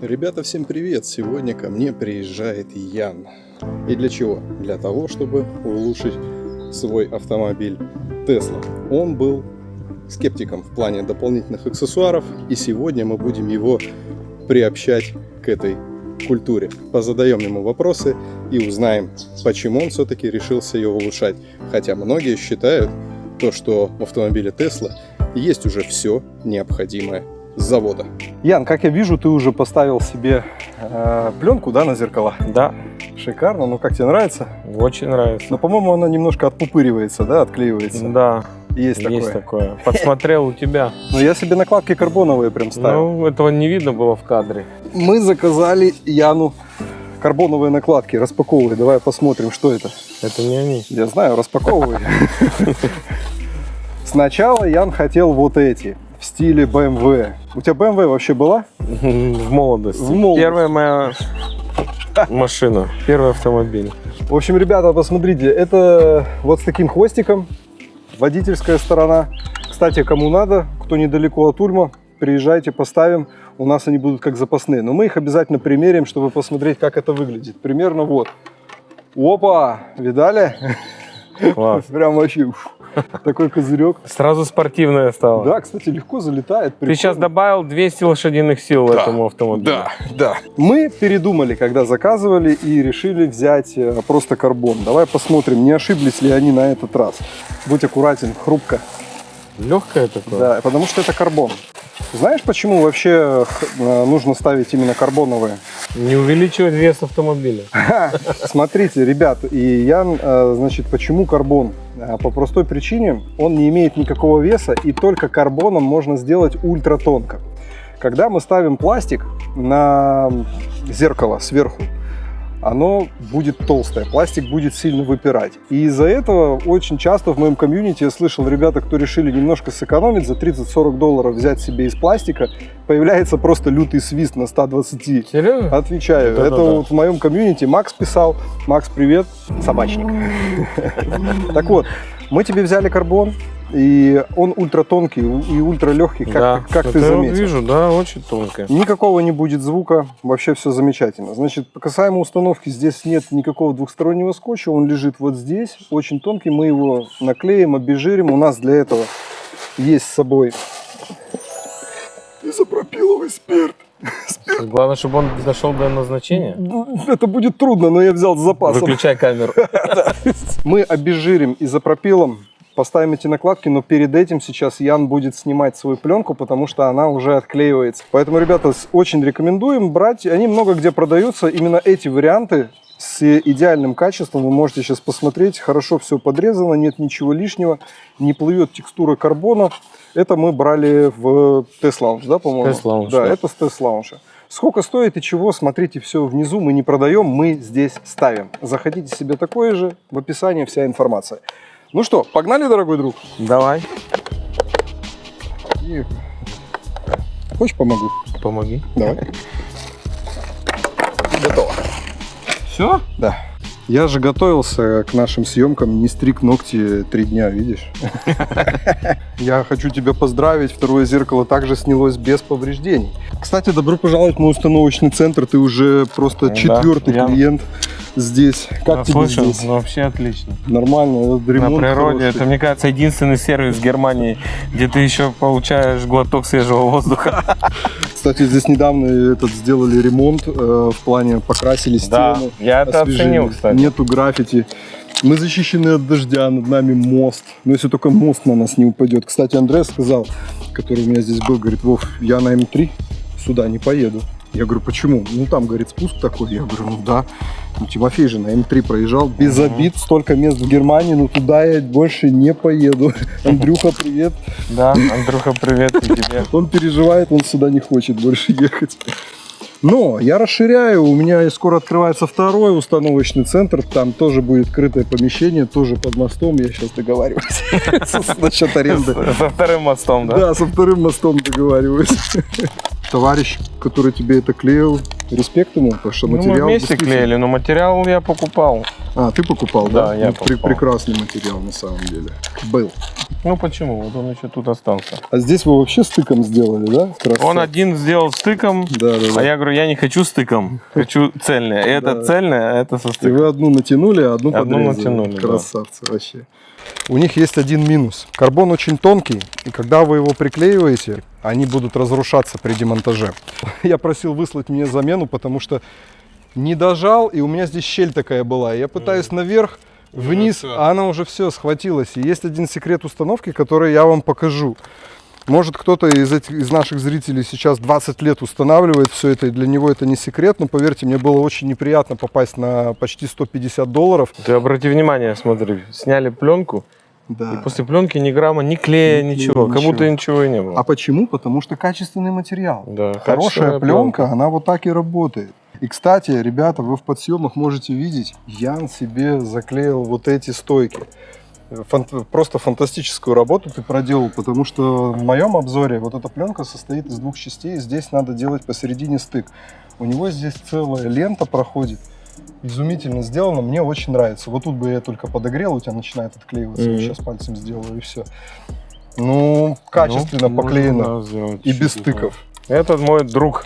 Ребята, всем привет! Сегодня ко мне приезжает Ян. И для чего? Для того, чтобы улучшить свой автомобиль Tesla. Он был скептиком в плане дополнительных аксессуаров, и сегодня мы будем его приобщать к этой культуре. Позадаем ему вопросы и узнаем, почему он все-таки решился ее улучшать. Хотя многие считают, что в автомобиле Tesla есть уже все необходимое с завода. Ян, как я вижу, ты уже поставил себе пленку, да, на зеркала? Да. Шикарно. Ну, как тебе нравится? Очень нравится. Но, по-моему, она немножко отпупыривается, да, отклеивается? Да. Есть такое. Подсмотрел у тебя. Но я себе накладки карбоновые прям ставил. Ну, этого не видно было в кадре. Мы заказали Яну карбоновые накладки. Распаковывай, давай посмотрим, что это. Это не они. Я знаю, распаковывай. Сначала Ян хотел вот эти, в стиле BMW. У тебя BMW вообще была? В молодости. Первая Первая моя машина, первый автомобиль. В общем, ребята, посмотрите, это вот с таким хвостиком, водительская сторона. Кстати, кому надо, кто недалеко от Ульма, приезжайте, поставим. У нас они будут как запасные, но мы их обязательно примерим, чтобы посмотреть, как это выглядит. Примерно вот. Опа, видали? Класс. Прям вообще такой козырек. Сразу спортивная стала. Да, кстати, легко залетает. Ты сейчас добавил 200 лошадиных сил этому автомобилю. Да. Мы передумали, когда заказывали, и решили взять просто карбон. Давай посмотрим, не ошиблись ли они на этот раз. Будь аккуратен, хрупко. Легкое такое? Да, потому что это карбон. Знаешь, почему вообще нужно ставить именно карбоновые? Не увеличивать вес автомобиля. Смотрите, ребят, и Ян, значит, почему карбон? По простой причине, он не имеет никакого веса, и только карбоном можно сделать ультратонко. Когда мы ставим пластик на зеркало сверху, оно будет толстое, пластик будет сильно выпирать. И из-за этого очень часто в моем комьюнити я слышал, ребята, кто решили немножко сэкономить, за $30-40 взять себе из пластика, появляется просто лютый свист на 120. Серьезно? Отвечаю. Да, это вот в моем комьюнити Макс писал. Макс, привет, собачник. Так вот, мы тебе взяли карбон, и он ультратонкий и ультралегкий, как ты заметил. Я вижу, да, очень тонкая. Никакого не будет звука, вообще все замечательно. Значит, касаемо установки, здесь нет никакого двухстороннего скотча, он лежит вот здесь, очень тонкий, мы его наклеим, обезжирим. У нас для этого есть с собой изопропиловый спирт. Главное, чтобы он дошел до назначения. Это будет трудно, но я взял с запасом. Выключай камеру. Мы обезжирим изопропилом, поставим эти накладки, но перед этим сейчас Ян будет снимать свою пленку, потому что она уже отклеивается. Поэтому, ребята, очень рекомендуем брать. Они много где продаются. Именно эти варианты с идеальным качеством. Вы можете сейчас посмотреть. Хорошо все подрезано, нет ничего лишнего. Не плывет текстура карбона. Это мы брали в Tesla Lounge, да, по-моему? Tesla Lounge, да, это с Tesla Lounge. Сколько стоит и чего, смотрите все внизу. Мы не продаем, мы здесь ставим. Захотите себе такое же, в описании вся информация. Ну что, погнали, дорогой друг? Давай. Хочешь, помогу? Помоги. Давай. Готово. Все? Да. Я же готовился к нашим съемкам, не стриг ногти 3 дня, видишь? Я хочу тебя поздравить, второе зеркало также снялось без повреждений. Кстати, добро пожаловать в мой установочный центр, ты уже просто 4-й клиент здесь. Как тебе здесь? Ну, вообще отлично. Нормально, ремонт на природе. хороший. Это, мне кажется, единственный сервис в Германии, где ты еще получаешь глоток свежего воздуха. Кстати, здесь недавно сделали ремонт, в плане покрасили стены. Да, я это оценил, кстати. Нету граффити. Мы защищены от дождя, над нами мост. Но если только мост на нас не упадет. Кстати, Андрей сказал, который у меня здесь был, говорит: Вов, я на М3 сюда не поеду. Я говорю, почему? Ну там, говорит, спуск такой. Я говорю, ну да. Ну, Тимофей же на М3 проезжал. Без обид, столько мест в Германии, но туда я больше не поеду. Андрюха, привет. Да, Андрюха, привет и тебе. Он переживает, он сюда не хочет больше ехать. Но я расширяю, у меня скоро открывается второй установочный центр, там тоже будет крытое помещение, тоже под мостом, я сейчас договариваюсь насчет аренды. Со вторым мостом, да? Да, со вторым мостом договариваюсь. Товарищ, который тебе это клеил, респект ему, потому что материал... Мы вместе клеили, но материал я покупал. А, ты покупал, Да, да? я Ну, покупал. прекрасный материал на самом деле. Был. Ну почему? Вот он еще тут остался. А здесь вы вообще стыком сделали, да? Красавцы. Он один сделал стыком, Да, да, да. а я говорю, я не хочу стыком, хочу цельное. Это Да. цельное, а это со И стыком. вы одну натянули, а одну Одну подрезали. натянули, да. Красавцы вообще. У них есть один минус. Карбон очень тонкий, и когда вы его приклеиваете, они будут разрушаться при демонтаже. Я просил выслать мне замену, потому что не дожал, и у меня здесь щель такая была. Я пытаюсь наверх, вниз, а она уже все схватилась. И есть один секрет установки, который я вам покажу. Может, кто-то из наших зрителей сейчас 20 лет устанавливает все это, и для него это не секрет, но поверьте, мне было очень неприятно попасть на почти $150. Ты обрати внимание, смотри, сняли пленку, Да. и после пленки ни грамма, ни клея, Ни клея, ничего, как ничего. будто ничего и не было. А почему? Потому что качественный материал. Да, Хорошая качественная пленка, она вот так и работает. И, кстати, ребята, вы в подсъемах можете видеть, Ян себе заклеил вот эти стойки. Просто фантастическую работу ты проделал, потому что в моем обзоре вот эта пленка состоит из двух частей, здесь надо делать посередине стык. У него здесь целая лента проходит, изумительно сделано, мне очень нравится. Вот тут бы я только подогрел, у тебя начинает отклеиваться, я сейчас пальцем сделаю и все. Ну, качественно Ну, поклеено можно, да, сделать и без чуть-чуть, стыков. да. Этот мой друг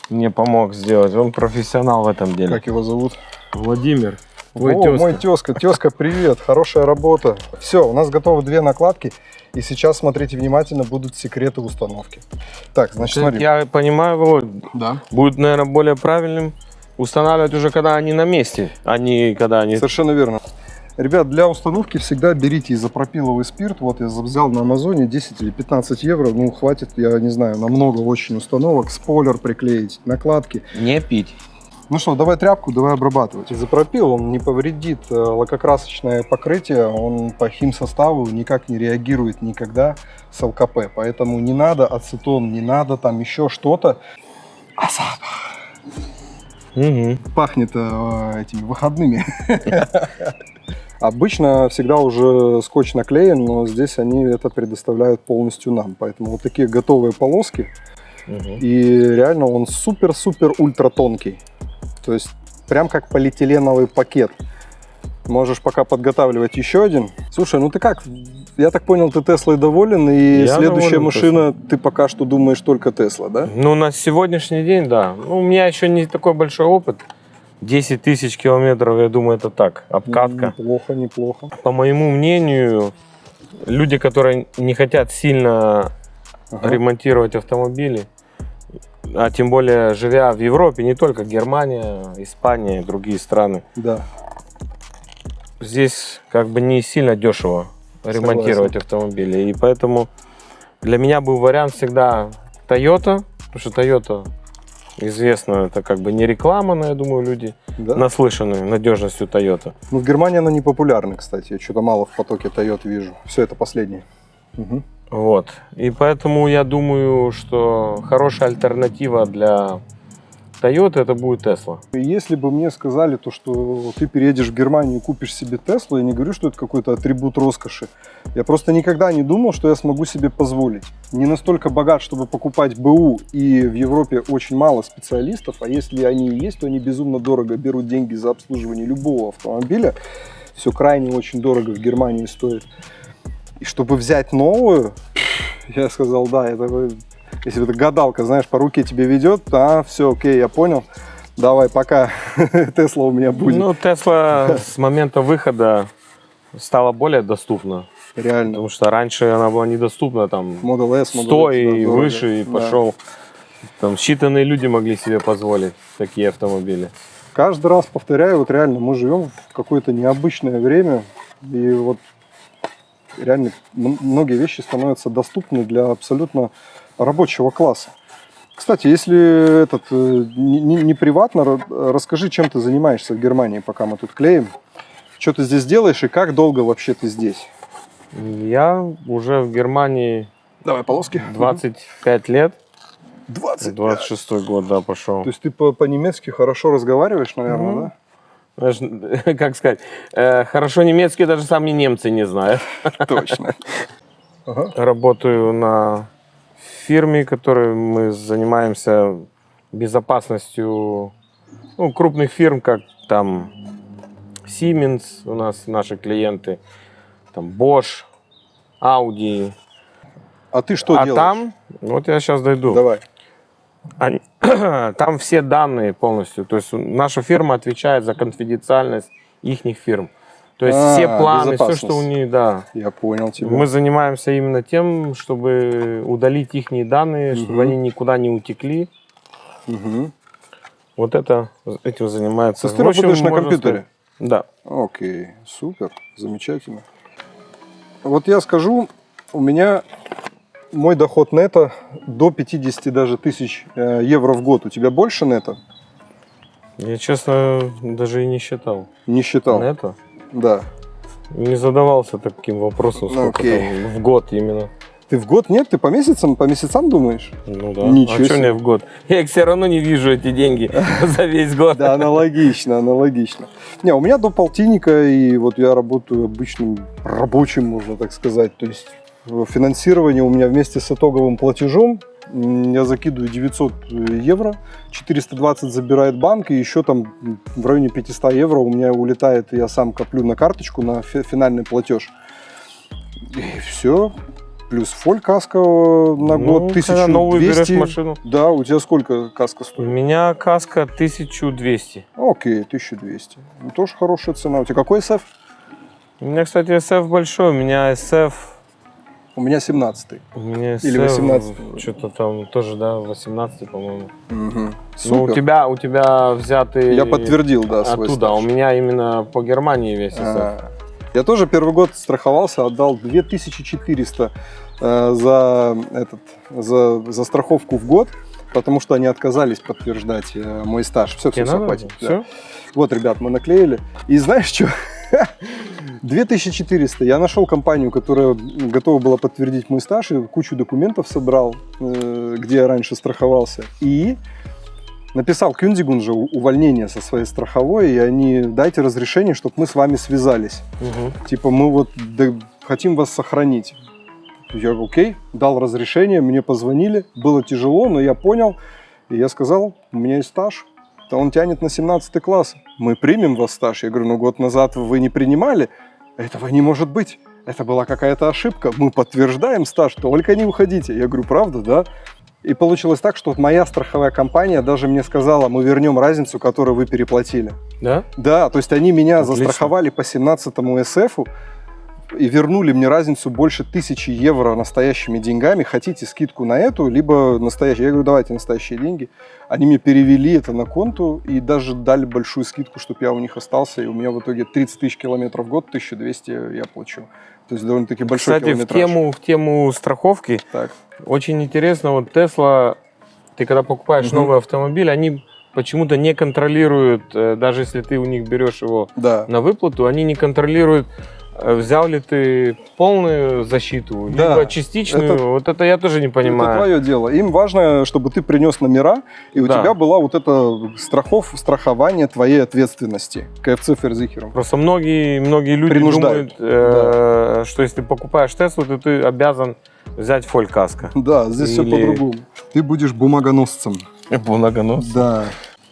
мне помог сделать, он профессионал в этом деле. Как его зовут? Владимир. Твой О, тезка. мой тезка. Тезка, привет, хорошая работа. Все, у нас готовы две накладки. И сейчас, смотрите внимательно, будут секреты установки. Так, значит, смотри. Я понимаю, Володь, Да. будет, наверное, более правильным устанавливать уже, когда они на месте, а не когда они... Совершенно верно. Ребят, для установки всегда берите изопропиловый спирт. Вот я взял на Амазоне 10 или 15 евро. Ну, хватит, я не знаю, на много очень установок. Спойлер приклеить, накладки. Не пить. Ну что, давай тряпку, давай обрабатывать. Изопропил, он не повредит лакокрасочное покрытие, он по химсоставу никак не реагирует никогда с ЛКП. Поэтому не надо ацетон, не надо там еще что-то. А запах Угу. пахнет этими выходными. Обычно всегда уже скотч наклеен, но здесь они это предоставляют полностью нам. Поэтому вот такие готовые полоски. И реально он супер-супер ультра тонкий. То есть прям как полиэтиленовый пакет. Можешь пока подготавливать еще один. Слушай, ну ты как? Я так понял, ты Теслой доволен, и Я следующая доволен машина, ты пока что думаешь только Тесла, да? Ну, на сегодняшний день, да. Ну, у меня еще не такой большой опыт. 10 тысяч километров, я думаю, это так, обкатка. Неплохо, неплохо. По моему мнению, люди, которые не хотят сильно ремонтировать автомобили, а тем более живя в Европе, не только Германия, Испания и другие страны, Да. здесь как бы не сильно дешево ремонтировать автомобили. И поэтому для меня был вариант всегда Toyota, потому что Toyota, известно, это как бы не реклама, но я думаю, люди Да? наслышаны надежностью Toyota. Ну, в Германии она не популярна, кстати. Я что-то мало в потоке Toyota вижу. Все, это последнее. Угу. Вот. И поэтому я думаю, что хорошая альтернатива для Toyota это будет Tesla. Если бы мне сказали, то, что ты переедешь в Германию и купишь себе Теслу, я не говорю, что это какой-то атрибут роскоши. Я просто никогда не думал, что я смогу себе позволить. Не настолько богат, чтобы покупать БУ, и в Европе очень мало специалистов, а если они и есть, то они безумно дорого берут деньги за обслуживание любого автомобиля. Все крайне очень дорого в Германии стоит. И чтобы взять новую, я сказал, да, это... Если это гадалка, знаешь, по руке тебе ведет, все, окей, я понял. Давай, пока. Тесла у меня будет. Ну, Tesla с момента выхода стала более доступна. Реально. Потому что раньше она была недоступна, там, Model S, Model 100 X, и да, дорого. выше, и Да. пошел. Там считанные люди могли себе позволить такие автомобили. Каждый раз повторяю, вот реально, мы живем в какое-то необычное время, и вот реально многие вещи становятся доступны для абсолютно рабочего класса. Кстати, если не приватно, расскажи, чем ты занимаешься в Германии, пока мы тут клеим. Что ты здесь делаешь и как долго вообще ты здесь? Я уже в Германии Давай полоски. 25 лет. 20. 26-й год, да, пошел. То есть ты по-немецки хорошо разговариваешь, наверное, да? Знаешь, как сказать, хорошо немецкий даже сами немцы не знают. Точно. Ага. Работаю на фирме, которой мы занимаемся безопасностью крупных фирм, как там Siemens у нас наши клиенты, там Bosch, Audi. А ты что А делаешь? там, вот я сейчас дойду. Давай. Там все данные полностью. То есть наша фирма отвечает за конфиденциальность их фирм. То есть все планы, все, что у них, да. Я понял тебя. Мы занимаемся именно тем, чтобы удалить их данные, чтобы они никуда не утекли. Вот этим занимается. То есть ты работаешь на компьютере? Да. Окей, супер, замечательно. Вот я скажу, у меня мой доход нетто до 50 даже тысяч евро в год. У тебя больше нетто? Я, честно, даже и не считал. Не считал? Нетто? Да. Не задавался таким вопросом, сколько там в год именно. Ты в год нет? Ты по месяцам думаешь? Ну да. Ничего а что себе. мне в год? Я их все равно не вижу, эти деньги, за весь год. Да, аналогично, аналогично. Не, у меня до полтинника, и вот я работаю обычным рабочим, можно так сказать. То есть финансирование у меня вместе с итоговым платежом, я закидываю 900 евро, 420 забирает банк, и еще там в районе 500 евро у меня улетает, я сам коплю на карточку на финальный платеж. И все. Плюс фоль каска на год 1200. Когда новую берешь машину. Да, у тебя сколько каска У стоит? меня каска 1200. Окей, 1200. Ну, тоже хорошая цена. У тебя какой SF? У меня, кстати, SF большой. У меня SF... У меня 17. У меня SF, Или 18. Что-то там тоже, да, 18, по-моему. Угу. Ну, у тебя взятый... Я подтвердил, да, свой оттуда. стаж. У меня именно по Германии весь SF. Я тоже первый год страховался, отдал 2400 за страховку в год, потому что они отказались подтверждать мой стаж. Все, хватит. Да. Вот, ребят, мы наклеили. И знаешь что? 2400. Я нашел компанию, которая готова была подтвердить мой стаж, и кучу документов собрал, где я раньше страховался. И написал Кюндигун же увольнение со своей страховой, и они: дайте разрешение, чтобы мы с вами связались. Типа, мы вот хотим вас сохранить. Я говорю, окей, дал разрешение, мне позвонили, было тяжело, но я понял, и я сказал, у меня есть стаж, он тянет на 17 класс, мы примем вас стаж. Я говорю, ну год назад вы не принимали, этого не может быть, это была какая-то ошибка, мы подтверждаем стаж, только не уходите. Я говорю, правда, да? И получилось так, что моя страховая компания даже мне сказала, мы вернем разницу, которую вы переплатили. Да? Да, то есть они меня Отлично. застраховали по 17-му СФу и вернули мне разницу больше 1000 евро настоящими деньгами. Хотите скидку на эту, либо настоящие? Я говорю, давайте настоящие деньги. Они мне перевели это на конту и даже дали большую скидку, чтобы я у них остался. И у меня в итоге 30 тысяч километров в год, 1200 я плачу. То есть довольно-таки большой километраж. Кстати, в тему страховки, так. Очень интересно, вот Tesla, ты когда покупаешь новый автомобиль, они почему-то не контролируют, даже если ты у них берешь его на выплату, они не контролируют, взял ли ты полную защиту, либо частичную. Вот это я тоже не понимаю. Это твое дело. Им важно, чтобы ты принес номера, и у тебя была вот это страхование твоей ответственности. КФЦ-ферзихером. Просто многие люди думают, что если покупаешь Теслу, то ты обязан взять фоль каска. Да, здесь все по-другому. Ты будешь бумагоносцем. Бумагоносцем? Да.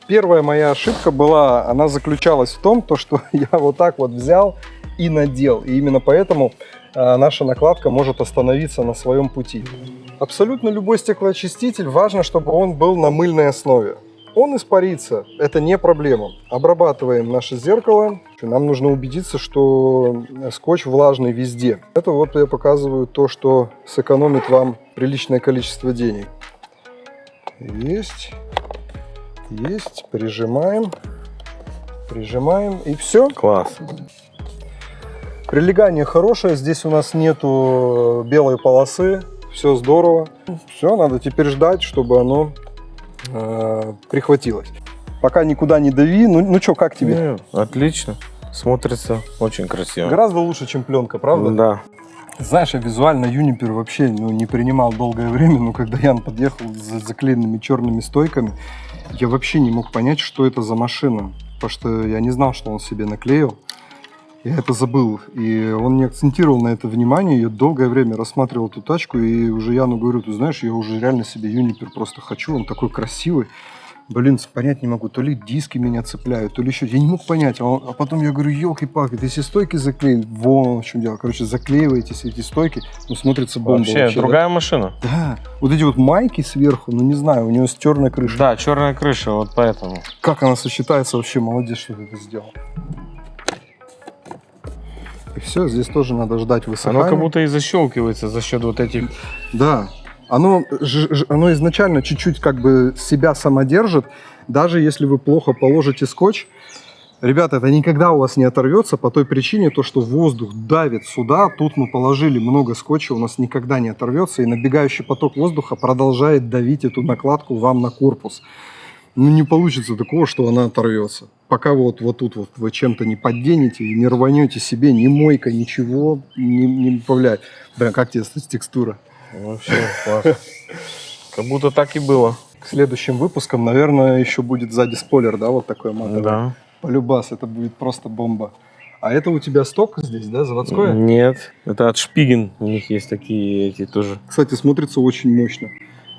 Первая моя ошибка была, она заключалась в том, что я вот так вот взял и надел. И именно поэтому наша накладка может остановиться на своем пути. Абсолютно любой стеклоочиститель, важно, чтобы он был на мыльной основе. Он испарится, это не проблема. Обрабатываем наше зеркало. Нам нужно убедиться, что скотч влажный везде. Это вот я показываю то, что сэкономит вам приличное количество денег. Есть. Есть. Прижимаем. Прижимаем. И все. Класс. Прилегание хорошее. Здесь у нас нету белой полосы. Все здорово. Все, надо теперь ждать, чтобы оно прихватилось. Пока никуда не дави. Ну что, как тебе? Отлично. Смотрится очень красиво. Гораздо лучше, чем пленка, правда? Да. Знаешь, я визуально Юнипер вообще не принимал долгое время, но когда Ян подъехал с заклеенными черными стойками, я вообще не мог понять, что это за машина, потому что я не знал, что он себе наклеил. Я это забыл, и он не акцентировал на это внимание. Я долгое время рассматривал эту тачку, и уже Яну говорю, ты знаешь, я уже реально себе Юнипер просто хочу, он такой красивый. Блин, понять не могу, то ли диски меня цепляют, то ли еще. Я не мог понять. А потом я говорю, елки-палки, ты все стойки заклеили. Вон в чем дело. Короче, заклеиваете все эти стойки, ну смотрится бомба. Вообще, другая машина. Да. Вот эти вот майки сверху, ну не знаю, у нее стерная крыша. Да, черная крыша, вот поэтому. Как она сочетается вообще, молодец, что ты это сделал. И все, здесь тоже надо ждать высыхания. Оно как будто и защелкивается за счет вот этих. Да. Оно изначально чуть-чуть как бы себя самодержит, даже если вы плохо положите скотч. Ребята, это никогда у вас не оторвется по той причине, то, что воздух давит сюда. Тут мы положили много скотча, у нас никогда не оторвется. И набегающий поток воздуха продолжает давить эту накладку вам на корпус. Ну, не получится такого, что она оторвется. Пока вот тут вот вы чем-то не подденете и не рванете себе ни мойка, ничего не повлияет. Блин, как тебе текстура? Вообще классно. Как будто так и было. К следующим выпускам, наверное, еще будет сзади спойлер, да, вот такой матовый. Да. Полюбас, это будет просто бомба. А это у тебя сток здесь, да, заводское? Нет, это от Шпиген. У них есть такие эти тоже. Кстати, смотрится очень мощно.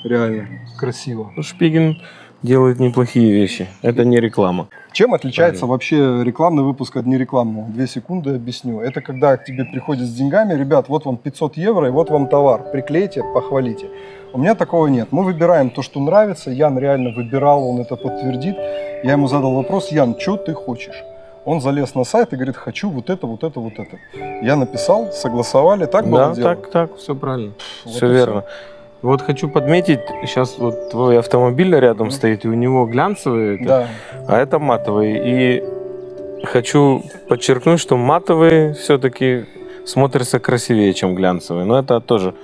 Реально красиво. Шпиген делает неплохие вещи. Это не реклама. Чем отличается вообще рекламный выпуск от нерекламного? 2 секунды объясню. Это когда к тебе приходят с деньгами, ребят, вот вам 500 евро и вот вам товар. Приклейте, похвалите. У меня такого нет. Мы выбираем то, что нравится. Ян реально выбирал, он это подтвердит. Я ему задал вопрос: Ян, что ты хочешь? Он залез на сайт и говорит: хочу вот это, вот это, вот это. Я написал, согласовали, так было дело? так, все правильно. Вот Все верно. Вот хочу подметить, сейчас вот твой автомобиль рядом стоит, и у него глянцевый, Да. а это матовый. И хочу подчеркнуть, что матовый все-таки смотрится красивее, чем глянцевый. Но это тоже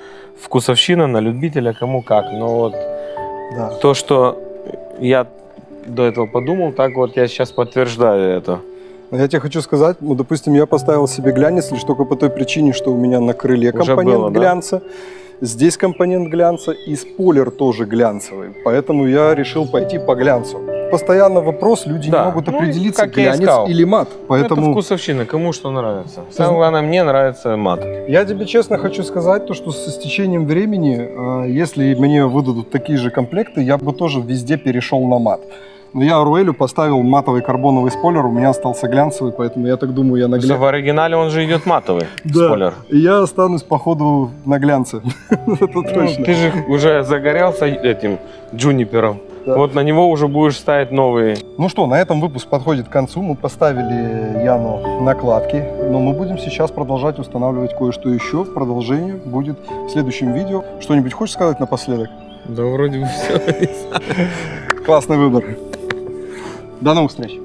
вкусовщина на любителя, кому как. Но вот Да. то, что я до этого подумал, так вот я сейчас подтверждаю это. Я тебе хочу сказать, ну, допустим, я поставил себе глянец лишь только по той причине, что у меня на крыле Уже компонент было, да? глянца, здесь компонент глянца и спойлер тоже глянцевый. Поэтому я решил пойти по глянцу. Постоянно вопрос, люди Да. не могут Ну, определиться, как я глянец искал. или мат. Это Поэтому вкусовщина, кому что нравится. Самое главное, мне нравится мат. я тебе честно хочу сказать, то, что с течением времени, если мне выдадут такие же комплекты, я бы тоже везде перешел на мат. Но я Аруэлю поставил матовый карбоновый спойлер, у меня остался глянцевый, поэтому я так думаю, я на В оригинале он же идет матовый, Да. спойлер. И я останусь, походу, на глянце. Это Ну, точно. ты же уже загорелся этим джунипером. Да. Вот на него уже будешь ставить новые. Ну что, на этом выпуск подходит к концу. Мы поставили Яну накладки, но мы будем сейчас продолжать устанавливать кое-что еще. В продолжении будет в следующем видео. Что-нибудь хочешь сказать напоследок? Да вроде бы все. Классный выбор. До новых встреч.